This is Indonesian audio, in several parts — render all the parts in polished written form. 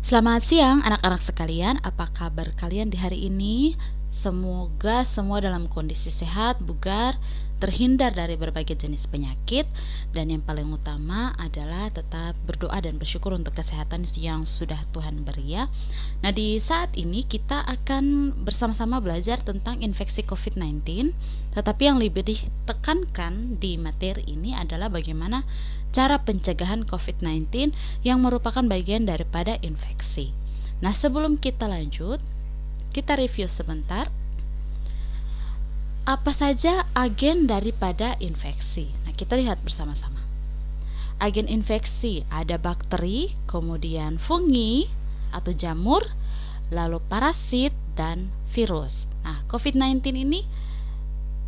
Selamat siang anak-anak sekalian, apa kabar kalian di hari ini? Semoga semua dalam kondisi sehat, bugar, terhindar dari berbagai jenis penyakit, dan yang paling utama adalah tetap berdoa dan bersyukur untuk kesehatan yang sudah Tuhan beri ya. Nah, di saat ini kita akan bersama-sama belajar tentang infeksi COVID-19, tetapi yang lebih ditekankan di materi ini adalah bagaimana cara pencegahan COVID-19 yang merupakan bagian daripada infeksi. Nah, sebelum kita lanjut, kita review sebentar apa saja agen daripada infeksi. Nah, kita lihat bersama-sama. Agen infeksi ada bakteri, kemudian fungi atau jamur, lalu parasit dan virus. Nah, COVID-19 ini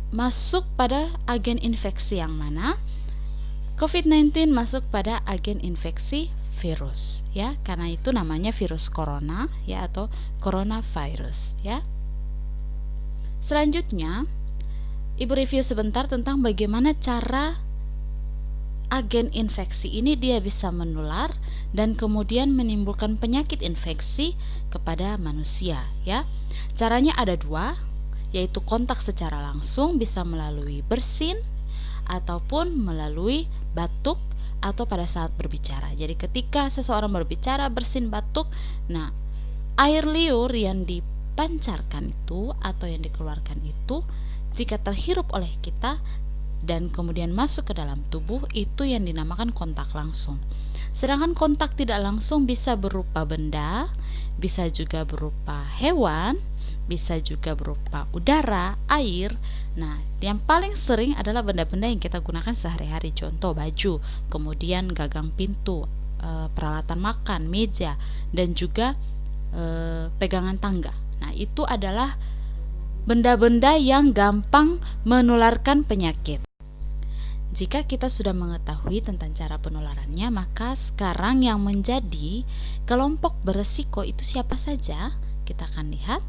masuk pada agen infeksi yang mana? COVID-19 masuk pada agen infeksi virus ya, karena itu namanya virus corona ya, atau coronavirus ya. Selanjutnya, Ibu review sebentar tentang bagaimana cara agen infeksi ini dia bisa menular dan kemudian menimbulkan penyakit infeksi kepada manusia ya. Caranya ada dua, yaitu kontak secara langsung bisa melalui bersin ataupun melalui batuk atau pada saat berbicara. Jadi ketika seseorang berbicara, bersin, batuk, nah air liur yang dipancarkan itu atau yang dikeluarkan itu jika terhirup oleh kita dan kemudian masuk ke dalam tubuh, itu yang dinamakan kontak langsung. Sedangkan kontak tidak langsung bisa berupa benda, bisa juga berupa hewan, bisa juga berupa udara, air. Nah, yang paling sering adalah benda-benda yang kita gunakan sehari-hari, contoh baju, kemudian gagang pintu, peralatan makan, meja, dan juga pegangan tangga. Nah, itu adalah benda-benda yang gampang menularkan penyakit. Jika kita sudah mengetahui tentang cara penularannya, maka sekarang yang menjadi kelompok beresiko itu siapa saja? Kita akan lihat.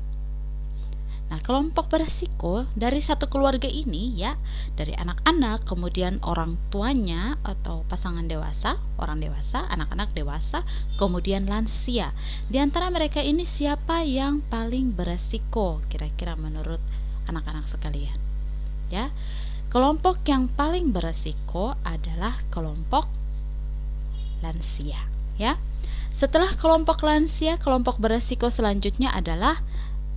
Nah, kelompok beresiko dari satu keluarga ini ya, dari anak-anak, kemudian orang tuanya atau pasangan dewasa, orang dewasa, anak-anak dewasa, kemudian lansia. Di antara mereka ini siapa yang paling beresiko kira-kira menurut anak-anak sekalian? Ya. Kelompok yang paling beresiko adalah kelompok lansia ya. Setelah kelompok lansia, kelompok beresiko selanjutnya adalah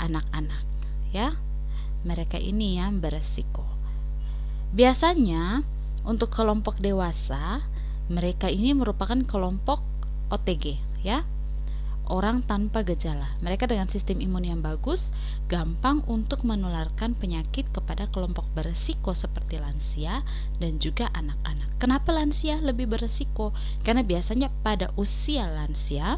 anak-anak ya. Mereka ini yang beresiko. Biasanya untuk kelompok dewasa, mereka ini merupakan kelompok OTG ya, orang tanpa gejala. Mereka dengan sistem imun yang bagus, gampang untuk menularkan penyakit kepada kelompok beresiko seperti lansia dan juga anak-anak. Kenapa lansia lebih beresiko? Karena biasanya pada usia lansia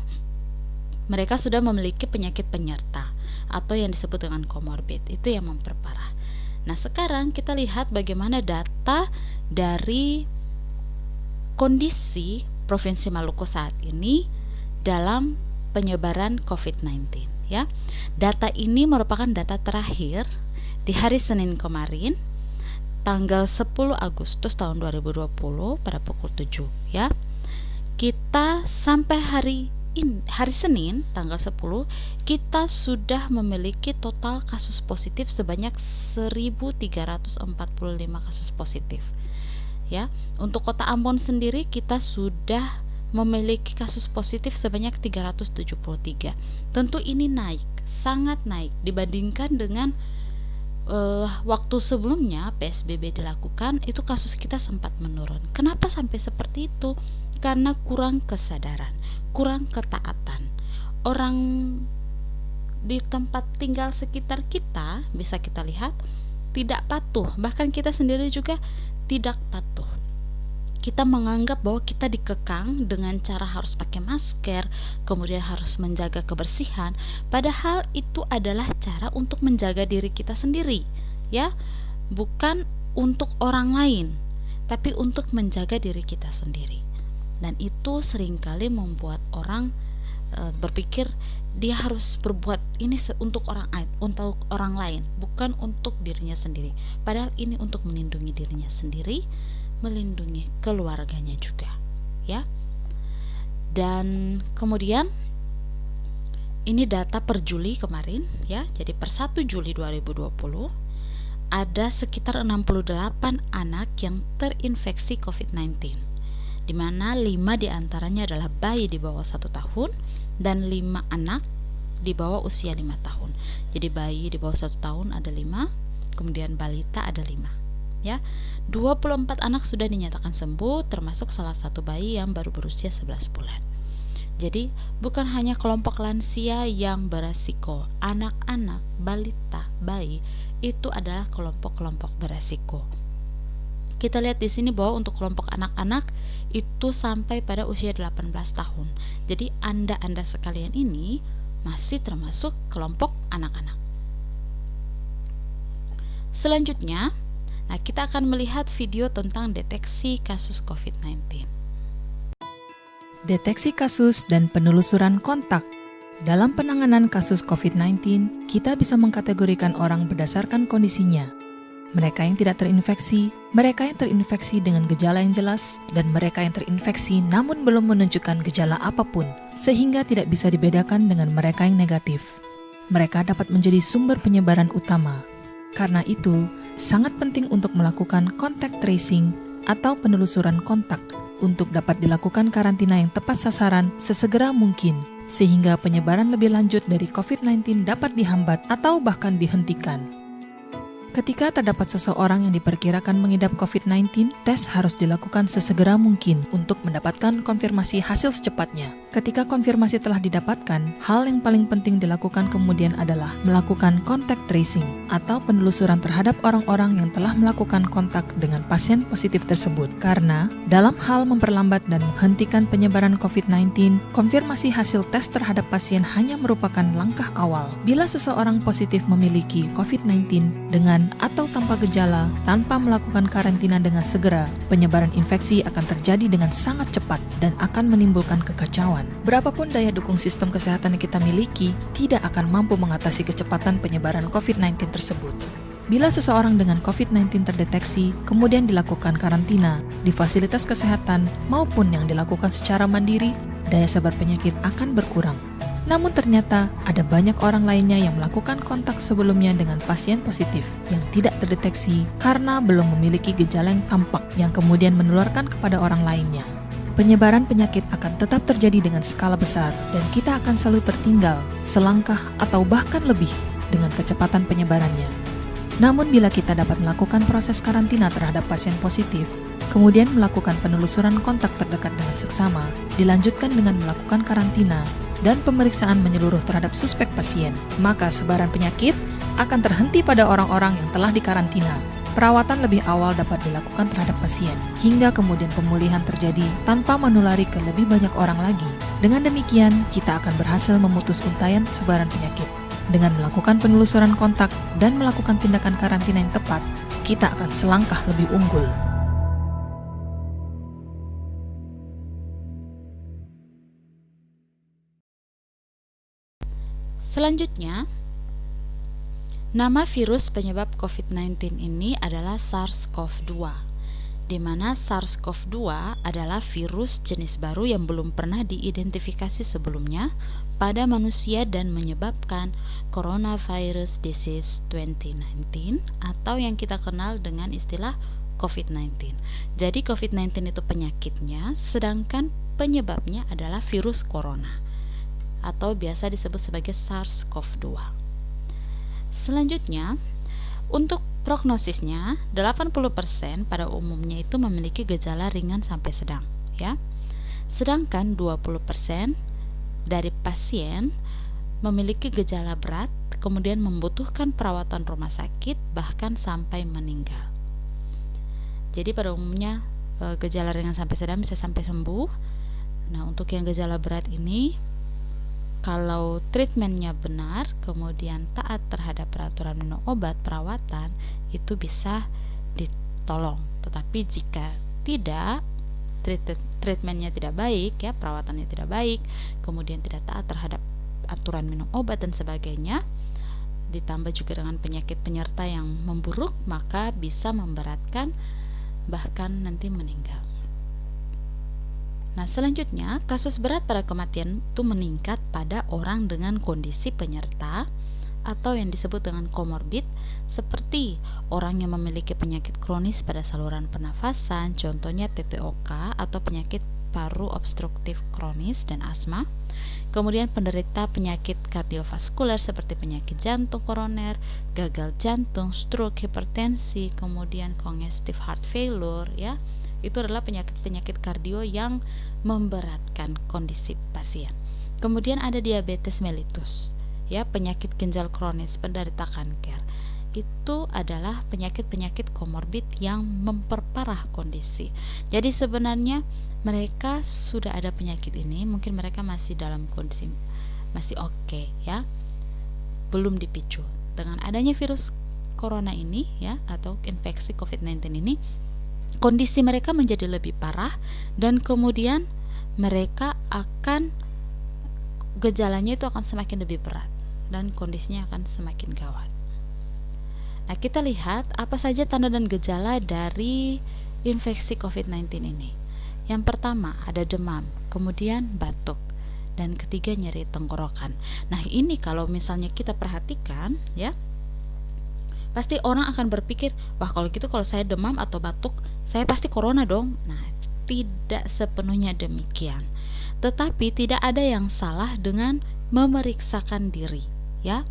mereka sudah memiliki penyakit penyerta atau yang disebut dengan komorbid. Itu yang memperparah. Nah, sekarang kita lihat bagaimana data dari kondisi Provinsi Maluku saat ini dalam penyebaran COVID-19 ya. Data ini merupakan data terakhir di hari Senin kemarin, tanggal 10 Agustus tahun 2020 pada pukul 7 ya. Kita sampai hari Senin tanggal 10 kita sudah memiliki total kasus positif sebanyak 1.345 kasus positif ya. Untuk Kota Ambon sendiri kita sudah memiliki kasus positif sebanyak 373. Tentu ini naik, sangat naik dibandingkan dengan waktu sebelumnya PSBB dilakukan, itu kasus kita sempat menurun. Kenapa sampai seperti itu? Karena kurang kesadaran, kurang ketaatan. Orang di tempat tinggal sekitar kita bisa kita lihat tidak patuh, bahkan kita sendiri juga tidak patuh. Kita menganggap bahwa kita dikekang dengan cara harus pakai masker, kemudian harus menjaga kebersihan, padahal itu adalah cara untuk menjaga diri kita sendiri ya, bukan untuk orang lain, tapi untuk menjaga diri kita sendiri. Dan itu seringkali membuat orang berpikir dia harus berbuat ini untuk orang lain, bukan untuk dirinya sendiri, padahal ini untuk melindungi dirinya sendiri, melindungi keluarganya juga ya. Dan kemudian Ini data per Juli kemarin ya. Jadi per 1 Juli 2020 ada sekitar 68 anak yang terinfeksi COVID-19, di mana 5 diantaranya adalah bayi di bawah 1 tahun dan 5 anak di bawah usia 5 tahun. Jadi bayi di bawah 1 tahun ada 5, kemudian balita ada 5 ya. 24 anak sudah dinyatakan sembuh, termasuk salah satu bayi yang baru berusia 11 bulan. Jadi bukan hanya kelompok lansia yang beresiko, anak-anak, balita, bayi itu adalah kelompok-kelompok beresiko. Kita lihat di sini bahwa untuk kelompok anak-anak itu sampai pada usia 18 tahun. Jadi Anda sekalian ini masih termasuk kelompok anak-anak. Selanjutnya, kita akan melihat video tentang deteksi kasus COVID-19. Deteksi kasus dan penelusuran kontak. Dalam penanganan kasus COVID-19, kita bisa mengkategorikan orang berdasarkan kondisinya. Mereka yang tidak terinfeksi, mereka yang terinfeksi dengan gejala yang jelas, dan mereka yang terinfeksi namun belum menunjukkan gejala apapun, sehingga tidak bisa dibedakan dengan mereka yang negatif. Mereka dapat menjadi sumber penyebaran utama. Karena itu, sangat penting untuk melakukan contact tracing atau penelusuran kontak untuk dapat dilakukan karantina yang tepat sasaran sesegera mungkin, sehingga penyebaran lebih lanjut dari COVID-19 dapat dihambat atau bahkan dihentikan. Ketika terdapat seseorang yang diperkirakan mengidap COVID-19, tes harus dilakukan sesegera mungkin untuk mendapatkan konfirmasi hasil secepatnya. Ketika konfirmasi telah didapatkan, hal yang paling penting dilakukan kemudian adalah melakukan contact tracing atau penelusuran terhadap orang-orang yang telah melakukan kontak dengan pasien positif tersebut. Karena dalam hal memperlambat dan menghentikan penyebaran COVID-19, konfirmasi hasil tes terhadap pasien hanya merupakan langkah awal. Bila seseorang positif memiliki COVID-19 dengan atau tanpa gejala, tanpa melakukan karantina dengan segera, penyebaran infeksi akan terjadi dengan sangat cepat dan akan menimbulkan kekacauan. Berapapun daya dukung sistem kesehatan yang kita miliki, tidak akan mampu mengatasi kecepatan penyebaran COVID-19 tersebut. Bila seseorang dengan COVID-19 terdeteksi, kemudian dilakukan karantina di fasilitas kesehatan maupun yang dilakukan secara mandiri, daya sabar penyakit akan berkurang. Namun ternyata ada banyak orang lainnya yang melakukan kontak sebelumnya dengan pasien positif yang tidak terdeteksi karena belum memiliki gejala yang tampak yang kemudian menularkan kepada orang lainnya. Penyebaran penyakit akan tetap terjadi dengan skala besar dan kita akan selalu tertinggal selangkah atau bahkan lebih dengan kecepatan penyebarannya. Namun bila kita dapat melakukan proses karantina terhadap pasien positif, kemudian melakukan penelusuran kontak terdekat dengan seksama, dilanjutkan dengan melakukan karantina dan pemeriksaan menyeluruh terhadap suspek pasien, maka sebaran penyakit akan terhenti pada orang-orang yang telah dikarantina. Perawatan lebih awal dapat dilakukan terhadap pasien, hingga kemudian pemulihan terjadi tanpa menulari ke lebih banyak orang lagi. Dengan demikian, kita akan berhasil memutus untaian sebaran penyakit. Dengan melakukan penelusuran kontak dan melakukan tindakan karantina yang tepat, kita akan selangkah lebih unggul. Selanjutnya, nama virus penyebab COVID-19 ini adalah SARS-CoV-2, di mana SARS-CoV-2 adalah virus jenis baru yang belum pernah diidentifikasi sebelumnya pada manusia dan menyebabkan Coronavirus Disease 2019 atau yang kita kenal dengan istilah COVID-19. Jadi COVID-19 itu penyakitnya, sedangkan penyebabnya adalah virus corona atau biasa disebut sebagai SARS-CoV-2. Selanjutnya, untuk prognosisnya 80% pada umumnya itu memiliki gejala ringan sampai sedang, ya. Sedangkan 20% dari pasien memiliki gejala berat, kemudian membutuhkan perawatan rumah sakit bahkan sampai meninggal. Jadi pada umumnya gejala ringan sampai sedang bisa sampai sembuh. Nah, untuk yang gejala berat ini kalau treatmentnya benar, kemudian taat terhadap peraturan minum obat, perawatan, itu bisa ditolong. Tetapi jika tidak, treatmentnya tidak baik, ya, perawatannya tidak baik, kemudian tidak taat terhadap aturan minum obat dan sebagainya, ditambah juga dengan penyakit penyerta yang memburuk, maka bisa memberatkan bahkan nanti meninggal. Nah, selanjutnya, kasus berat pada kematian itu meningkat pada orang dengan kondisi penyerta atau yang disebut dengan komorbid, seperti orang yang memiliki penyakit kronis pada saluran pernafasan, contohnya PPOK atau penyakit paru obstruktif kronis dan asma. Kemudian penderita penyakit kardiovaskuler seperti penyakit jantung koroner, gagal jantung, stroke, hipertensi, kemudian congestive heart failure, ya. Itu adalah penyakit-penyakit kardio yang memberatkan kondisi pasien. Kemudian ada diabetes mellitus, ya, penyakit ginjal kronis, penderita kanker. Itu adalah penyakit-penyakit komorbid yang memperparah kondisi. Jadi sebenarnya mereka sudah ada penyakit ini, mungkin mereka masih dalam kondisi masih oke, ya, belum dipicu. Dengan adanya virus corona ini, ya, atau infeksi COVID-19 ini, kondisi mereka menjadi lebih parah dan kemudian mereka akan gejalanya itu akan semakin lebih berat dan kondisinya akan semakin gawat. Nah, kita lihat apa saja tanda dan gejala dari infeksi COVID-19 ini. Yang pertama ada demam, kemudian batuk, dan ketiga nyeri tenggorokan. Nah, ini kalau misalnya kita perhatikan, ya, pasti orang akan berpikir, wah kalau gitu kalau saya demam atau batuk, saya pasti corona dong. Nah, tidak sepenuhnya demikian. Tetapi tidak ada yang salah dengan memeriksakan diri, ya.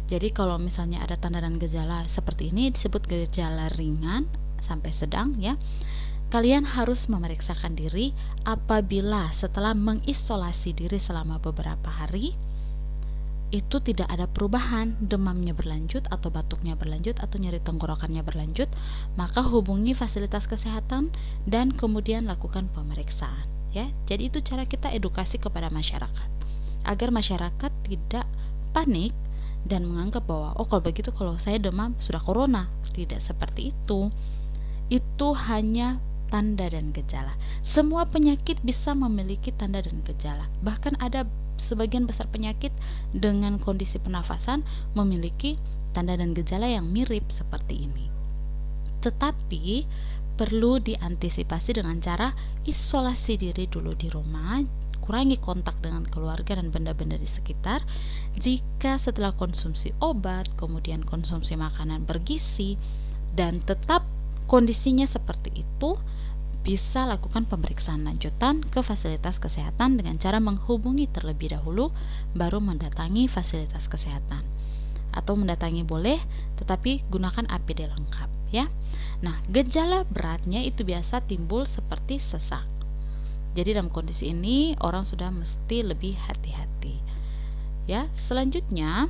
Jadi kalau misalnya ada tanda dan gejala seperti ini disebut gejala ringan sampai sedang, ya. Kalian harus memeriksakan diri. Apabila setelah mengisolasi diri selama beberapa hari itu tidak ada perubahan, demamnya berlanjut atau batuknya berlanjut atau nyeri tenggorokannya berlanjut, maka hubungi fasilitas kesehatan dan kemudian lakukan pemeriksaan, ya. Jadi itu cara kita edukasi kepada masyarakat agar masyarakat tidak panik dan menganggap bahwa oh kalau begitu kalau saya demam sudah corona. Tidak seperti itu. Itu hanya tanda dan gejala. Semua penyakit bisa memiliki tanda dan gejala. Bahkan ada sebagian besar penyakit dengan kondisi pernafasan memiliki tanda dan gejala yang mirip seperti ini. Tetapi perlu diantisipasi dengan cara isolasi diri dulu di rumah, kurangi kontak dengan keluarga dan benda-benda di sekitar. Jika setelah konsumsi obat, kemudian konsumsi makanan bergizi dan tetap kondisinya seperti itu, bisa lakukan pemeriksaan lanjutan ke fasilitas kesehatan dengan cara menghubungi terlebih dahulu baru mendatangi fasilitas kesehatan. Atau mendatangi boleh, tetapi gunakan APD lengkap, ya. Nah, gejala beratnya itu biasa timbul seperti sesak. Jadi dalam kondisi ini orang sudah mesti lebih hati-hati. Ya, selanjutnya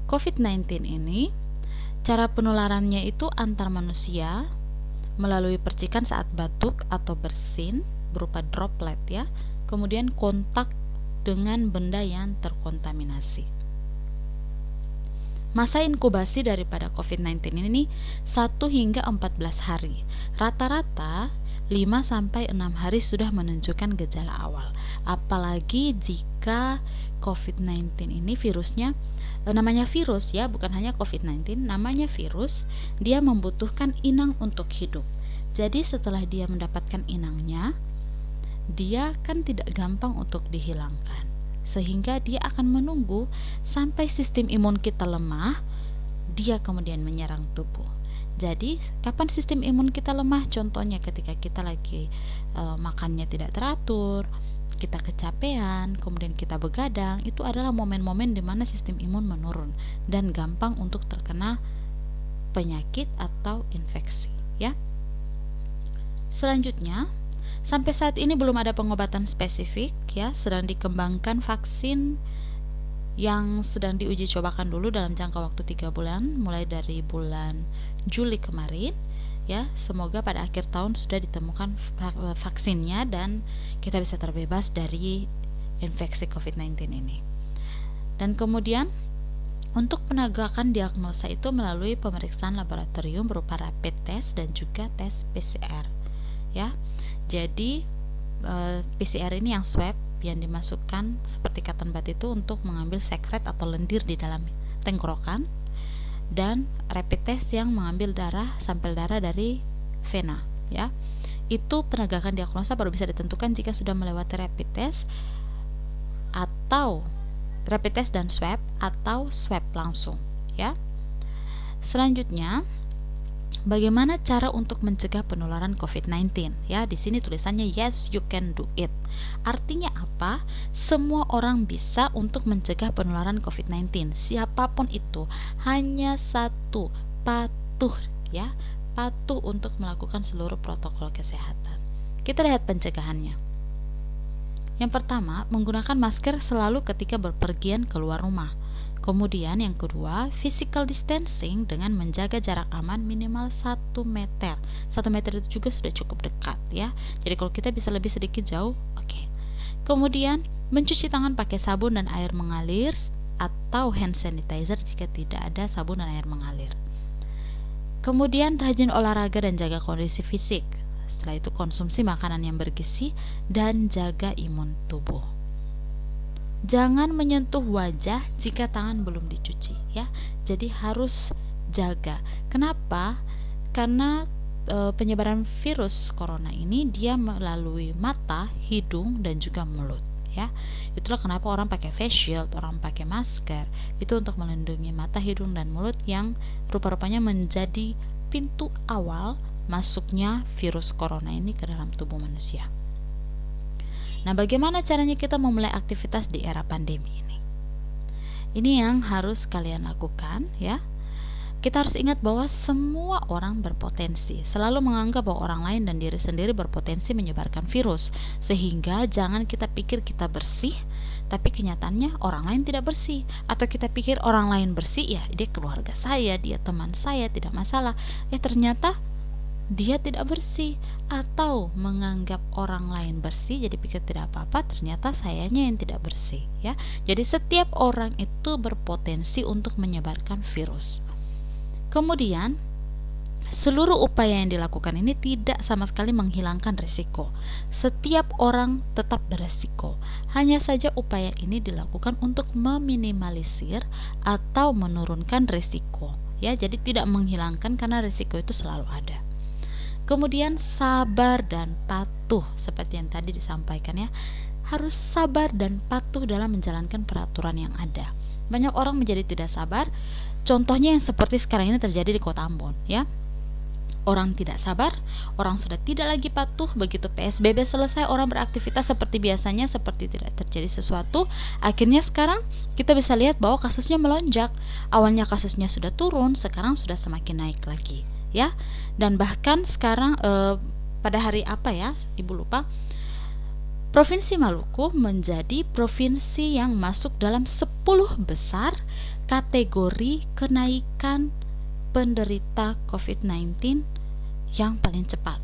COVID-19 ini cara penularannya itu antar manusia melalui percikan saat batuk atau bersin berupa droplet, ya. Kemudian kontak dengan benda yang terkontaminasi. Masa inkubasi daripada COVID-19 ini 1 hingga 14 hari. Rata-rata 5-6 hari sudah menunjukkan gejala awal. Apalagi jika COVID-19 ini virusnya namanya virus, ya, bukan hanya COVID-19, namanya virus, dia membutuhkan inang untuk hidup. Jadi setelah dia mendapatkan inangnya, dia kan tidak gampang untuk dihilangkan, sehingga dia akan menunggu sampai sistem imun kita lemah, dia kemudian menyerang tubuh. Jadi kapan sistem imun kita lemah? Contohnya ketika kita lagi makannya tidak teratur, kita kecapean, kemudian kita begadang, itu adalah momen-momen di mana sistem imun menurun dan gampang untuk terkena penyakit atau infeksi, ya. Selanjutnya, sampai saat ini belum ada pengobatan spesifik, ya. Sedang dikembangkan vaksin yang sedang diuji cobakan dulu dalam jangka waktu 3 bulan, mulai dari bulan Juli kemarin, ya. Semoga pada akhir tahun sudah ditemukan vaksinnya dan kita bisa terbebas dari infeksi COVID-19 ini. Dan kemudian untuk penegakan diagnosa itu melalui pemeriksaan laboratorium berupa rapid test dan juga tes PCR, ya. Jadi PCR ini yang swab yang dimasukkan seperti cotton bud itu untuk mengambil sekret atau lendir di dalam tenggorokan, dan rapid test yang mengambil sampel darah dari vena, ya. Itu penegakan diagnosa baru bisa ditentukan jika sudah melewati rapid test dan swab atau swab langsung, ya. Selanjutnya, bagaimana cara untuk mencegah penularan COVID-19? Ya, di sini tulisannya yes you can do it. Artinya apa? Semua orang bisa untuk mencegah penularan COVID-19. Siapapun itu, hanya satu, patuh, ya. Patuh untuk melakukan seluruh protokol kesehatan. Kita lihat pencegahannya. Yang pertama, menggunakan masker selalu ketika berpergian keluar rumah. Kemudian yang kedua, physical distancing dengan menjaga jarak aman minimal 1 meter. 1 meter itu juga sudah cukup dekat, ya. Jadi kalau kita bisa lebih sedikit jauh, oke. Kemudian, mencuci tangan pakai sabun dan air mengalir atau hand sanitizer jika tidak ada sabun dan air mengalir. Kemudian, rajin olahraga dan jaga kondisi fisik. Setelah itu konsumsi makanan yang bergizi dan jaga imun tubuh. Jangan menyentuh wajah jika tangan belum dicuci, ya. Jadi harus jaga. Kenapa? Karena penyebaran virus corona ini dia melalui mata, hidung dan juga mulut, ya. Itulah kenapa orang pakai face shield, orang pakai masker. Itu untuk melindungi mata, hidung dan mulut yang rupa-rupanya menjadi pintu awal masuknya virus corona ini ke dalam tubuh manusia. Nah, bagaimana caranya kita memulai aktivitas di era pandemi ini? Ini yang harus kalian lakukan, ya. Kita harus ingat bahwa semua orang berpotensi, selalu menganggap bahwa orang lain dan diri sendiri berpotensi menyebarkan virus, sehingga jangan kita pikir kita bersih, tapi kenyataannya orang lain tidak bersih. Atau kita pikir orang lain bersih, ya dia keluarga saya, dia teman saya, tidak masalah. Ternyata dia tidak bersih, atau menganggap orang lain bersih jadi pikir tidak apa-apa, ternyata sayanya yang tidak bersih, ya. Jadi setiap orang itu berpotensi untuk menyebarkan virus. Kemudian seluruh upaya yang dilakukan ini tidak sama sekali menghilangkan risiko. Setiap orang tetap beresiko. Hanya saja upaya ini dilakukan untuk meminimalisir atau menurunkan risiko, ya. Jadi tidak menghilangkan karena risiko itu selalu ada. Kemudian sabar dan patuh, seperti yang tadi disampaikan, ya. Harus sabar dan patuh dalam menjalankan peraturan yang ada. Banyak orang menjadi tidak sabar. Contohnya yang seperti sekarang ini terjadi di Kota Ambon, ya. Orang tidak sabar, orang sudah tidak lagi patuh. Begitu PSBB selesai, orang beraktivitas seperti biasanya, seperti tidak terjadi sesuatu. Akhirnya sekarang kita bisa lihat bahwa kasusnya melonjak. Awalnya kasusnya sudah turun, sekarang sudah semakin naik lagi, ya. Dan bahkan sekarang pada hari apa ya, Ibu lupa, Provinsi Maluku menjadi provinsi yang masuk dalam 10 besar kategori kenaikan penderita COVID-19 yang paling cepat,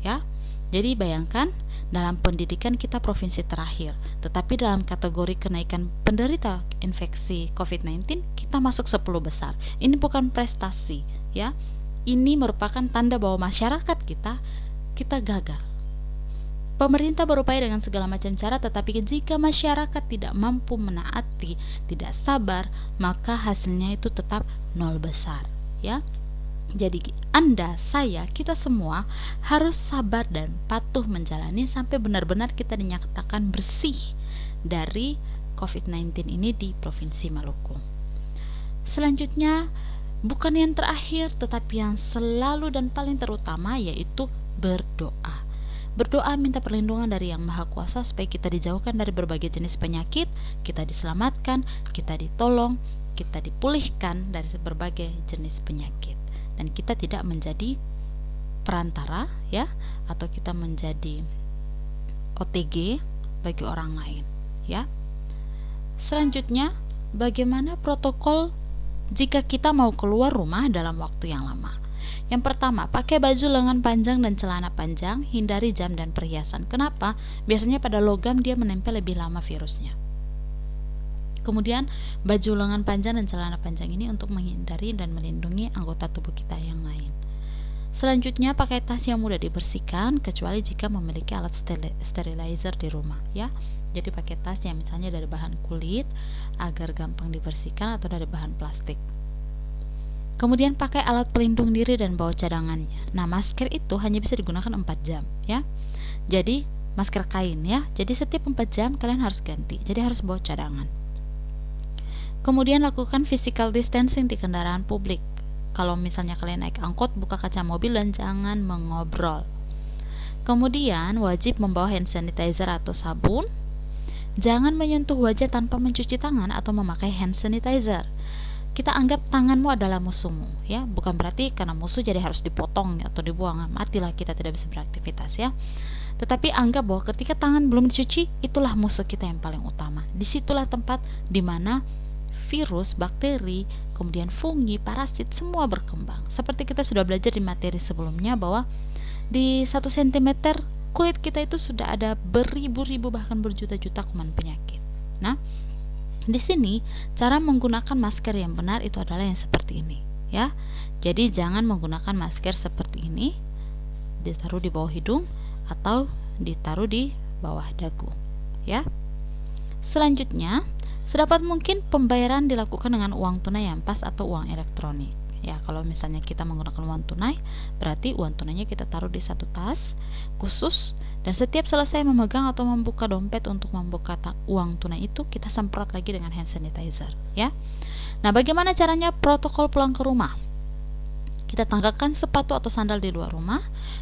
ya. Jadi bayangkan, dalam pendidikan kita provinsi terakhir, tetapi dalam kategori kenaikan penderita infeksi COVID-19 kita masuk 10 besar. Ini bukan prestasi, ya. Ini merupakan tanda bahwa masyarakat kita gagal. Pemerintah berupaya dengan segala macam cara, tetapi jika masyarakat tidak mampu menaati, tidak sabar, maka hasilnya itu tetap 0 besar, ya. Jadi Anda, saya, kita semua harus sabar dan patuh menjalani sampai benar-benar kita dinyatakan bersih dari COVID-19 ini di Provinsi Maluku. Selanjutnya, bukan yang terakhir, tetapi yang selalu dan paling terutama, yaitu berdoa. Berdoa minta perlindungan dari Yang Maha Kuasa supaya kita dijauhkan dari berbagai jenis penyakit, kita diselamatkan, kita ditolong, kita dipulihkan dari berbagai jenis penyakit, dan kita tidak menjadi perantara, ya, atau kita menjadi OTG bagi orang lain, ya. Selanjutnya, bagaimana protokol jika kita mau keluar rumah dalam waktu yang lama? Yang pertama, pakai baju lengan panjang dan celana panjang, hindari jam dan perhiasan. Kenapa? Biasanya pada logam dia menempel lebih lama virusnya. Kemudian, baju lengan panjang dan celana panjang ini untuk menghindari dan melindungi anggota tubuh kita yang lain. Selanjutnya, pakai tas yang mudah dibersihkan, kecuali jika memiliki alat sterilizer di rumah, ya. Jadi pakai tas yang misalnya dari bahan kulit agar gampang dibersihkan, atau dari bahan plastik. Kemudian pakai alat pelindung diri dan bawa cadangannya. Nah, masker itu hanya bisa digunakan 4 jam ya. Jadi masker kain ya. Jadi setiap 4 jam kalian harus ganti. Jadi harus bawa cadangan. Kemudian lakukan physical distancing di kendaraan publik. Kalau misalnya kalian naik angkot, buka kaca mobil dan jangan mengobrol. Kemudian wajib membawa hand sanitizer atau sabun. Jangan menyentuh wajah tanpa mencuci tangan atau memakai hand sanitizer. Kita anggap tanganmu adalah musuhmu ya, bukan berarti karena musuh jadi harus dipotong atau dibuang, matilah kita tidak bisa beraktivitas ya. Tetapi anggap bahwa ketika tangan belum dicuci, itulah musuh kita yang paling utama. Disitulah tempat di mana virus, bakteri, kemudian fungi, parasit semua berkembang. Seperti kita sudah belajar di materi sebelumnya bahwa di 1 cm kulit kita itu sudah ada beribu-ribu bahkan berjuta-juta kuman penyakit. Nah, di sini cara menggunakan masker yang benar itu adalah yang seperti ini ya. Jadi jangan menggunakan masker seperti ini, ditaruh di bawah hidung atau ditaruh di bawah dagu ya. Selanjutnya, sedapat mungkin pembayaran dilakukan dengan uang tunai yang pas atau uang elektronik. Ya, kalau misalnya kita menggunakan uang tunai, berarti uang tunainya kita taruh di satu tas khusus, dan setiap selesai memegang atau membuka dompet untuk membuka uang tunai itu, kita semprot lagi dengan hand sanitizer ya. Nah, bagaimana caranya protokol pulang ke rumah? Kita tanggalkan sepatu atau sandal di luar rumah,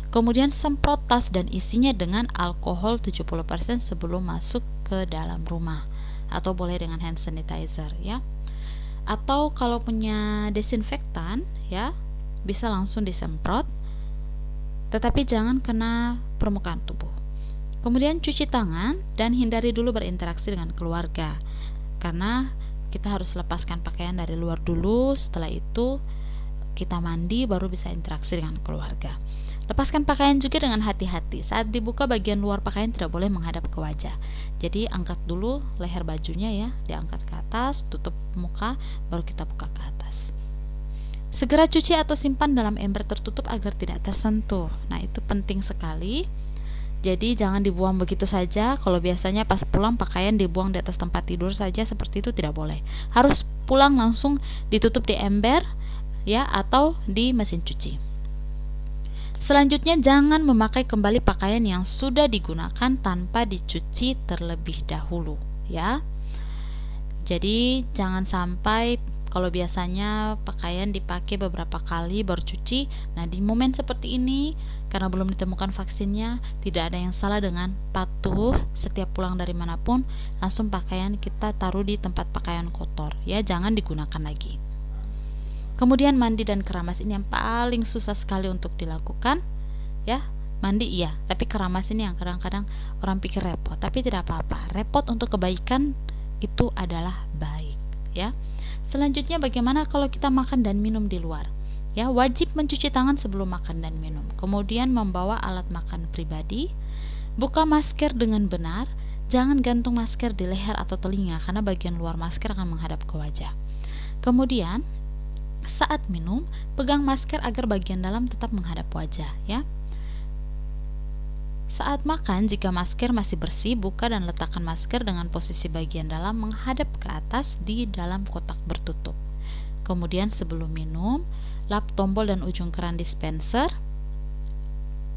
kemudian semprot tas dan isinya dengan alkohol 70% sebelum masuk ke dalam rumah, atau boleh dengan hand sanitizer ya. Atau kalau punya desinfektan ya, bisa langsung disemprot, tetapi jangan kena permukaan tubuh. Kemudian cuci tangan dan hindari dulu berinteraksi dengan keluarga, karena kita harus lepaskan pakaian dari luar dulu. Setelah itu kita mandi baru bisa interaksi dengan keluarga. Lepaskan pakaian juga dengan hati-hati. Saat dibuka bagian luar pakaian tidak boleh menghadap ke wajah. Jadi angkat dulu leher bajunya ya, diangkat ke atas, tutup muka, baru kita buka ke atas. Segera cuci atau simpan dalam ember tertutup agar tidak tersentuh. Nah, itu penting sekali. Jadi jangan dibuang begitu saja. Kalau biasanya pas pulang pakaian dibuang di atas tempat tidur saja, seperti itu tidak boleh. Harus pulang langsung ditutup di ember ya, atau di mesin cuci. Selanjutnya, jangan memakai kembali pakaian yang sudah digunakan tanpa dicuci terlebih dahulu ya. Jadi jangan sampai, kalau biasanya pakaian dipakai beberapa kali baru cuci. Nah, di momen seperti ini karena belum ditemukan vaksinnya, tidak ada yang salah dengan patuh setiap pulang dari manapun langsung pakaian kita taruh di tempat pakaian kotor ya, jangan digunakan lagi. Kemudian mandi dan keramas, ini yang paling susah sekali untuk dilakukan ya. Mandi iya, tapi keramas ini yang kadang-kadang orang pikir repot, tapi tidak apa-apa. Repot untuk kebaikan itu adalah baik ya. Selanjutnya, bagaimana kalau kita makan dan minum di luar ya? Wajib mencuci tangan sebelum makan dan minum. Kemudian membawa alat makan pribadi. Buka masker dengan benar. Jangan gantung masker di leher atau telinga, karena bagian luar masker akan menghadap ke wajah. Kemudian saat minum, pegang masker agar bagian dalam tetap menghadap wajah ya. Saat makan, jika masker masih bersih, buka dan letakkan masker dengan posisi bagian dalam menghadap ke atas di dalam kotak bertutup. Kemudian sebelum minum, lap tombol dan ujung keran dispenser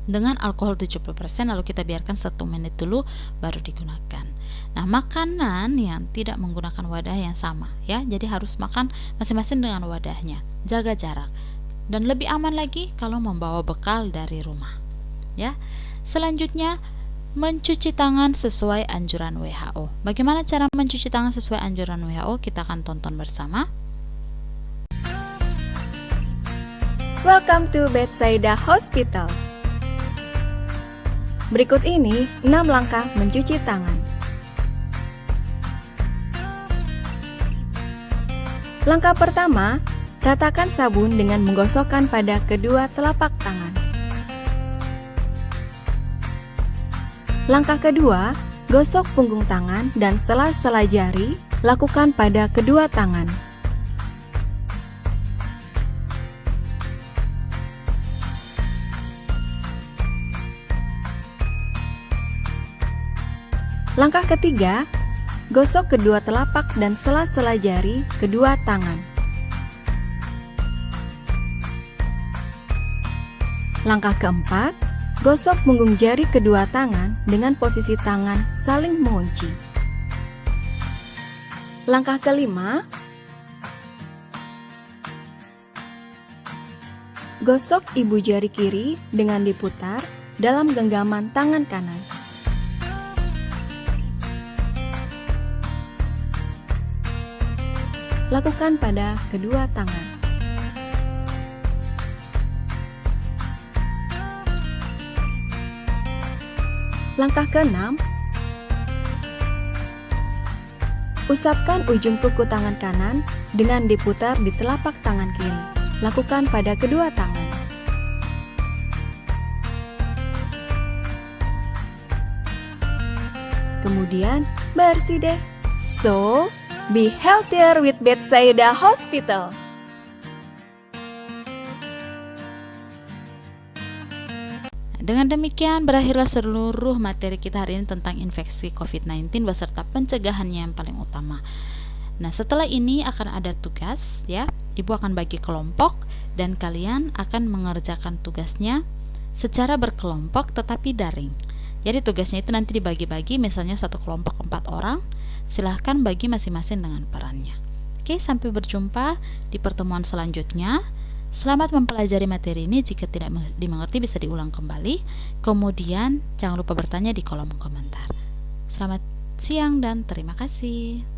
dengan alkohol 70%, lalu kita biarkan 1 menit dulu baru digunakan. Nah, makanan yang tidak menggunakan wadah yang sama ya, jadi harus makan masing-masing dengan wadahnya. Jaga jarak. Dan lebih aman lagi kalau membawa bekal dari rumah ya. Selanjutnya, mencuci tangan sesuai anjuran WHO. Bagaimana cara mencuci tangan sesuai anjuran WHO? Kita akan tonton bersama. Welcome to Bethsaida Hospital. Berikut ini 6 langkah mencuci tangan. Langkah pertama, ratakan sabun dengan menggosokkan pada kedua telapak tangan. Langkah kedua, gosok punggung tangan dan sela-sela jari, lakukan pada kedua tangan. Langkah ketiga, gosok kedua telapak dan sela-sela jari kedua tangan. Langkah keempat, gosok punggung jari kedua tangan dengan posisi tangan saling mengunci. Langkah kelima, gosok ibu jari kiri dengan diputar dalam genggaman tangan kanan. Lakukan pada kedua tangan. Langkah keenam, usapkan ujung kuku tangan kanan dengan diputar di telapak tangan kiri. Lakukan pada kedua tangan. Kemudian bersih deh. So, be healthier with Bethsaida Hospital. Dengan demikian berakhirlah seluruh materi kita hari ini tentang infeksi COVID-19 beserta pencegahannya yang paling utama. Nah, setelah ini akan ada tugas ya. Ibu akan bagi kelompok dan kalian akan mengerjakan tugasnya secara berkelompok tetapi daring. Jadi tugasnya itu nanti dibagi-bagi, misalnya satu kelompok 4 orang. Silahkan bagi masing-masing dengan perannya. Oke, sampai berjumpa di pertemuan selanjutnya. Selamat mempelajari materi ini. Jika tidak dimengerti bisa diulang kembali. Kemudian jangan lupa bertanya di kolom komentar. Selamat siang dan terima kasih.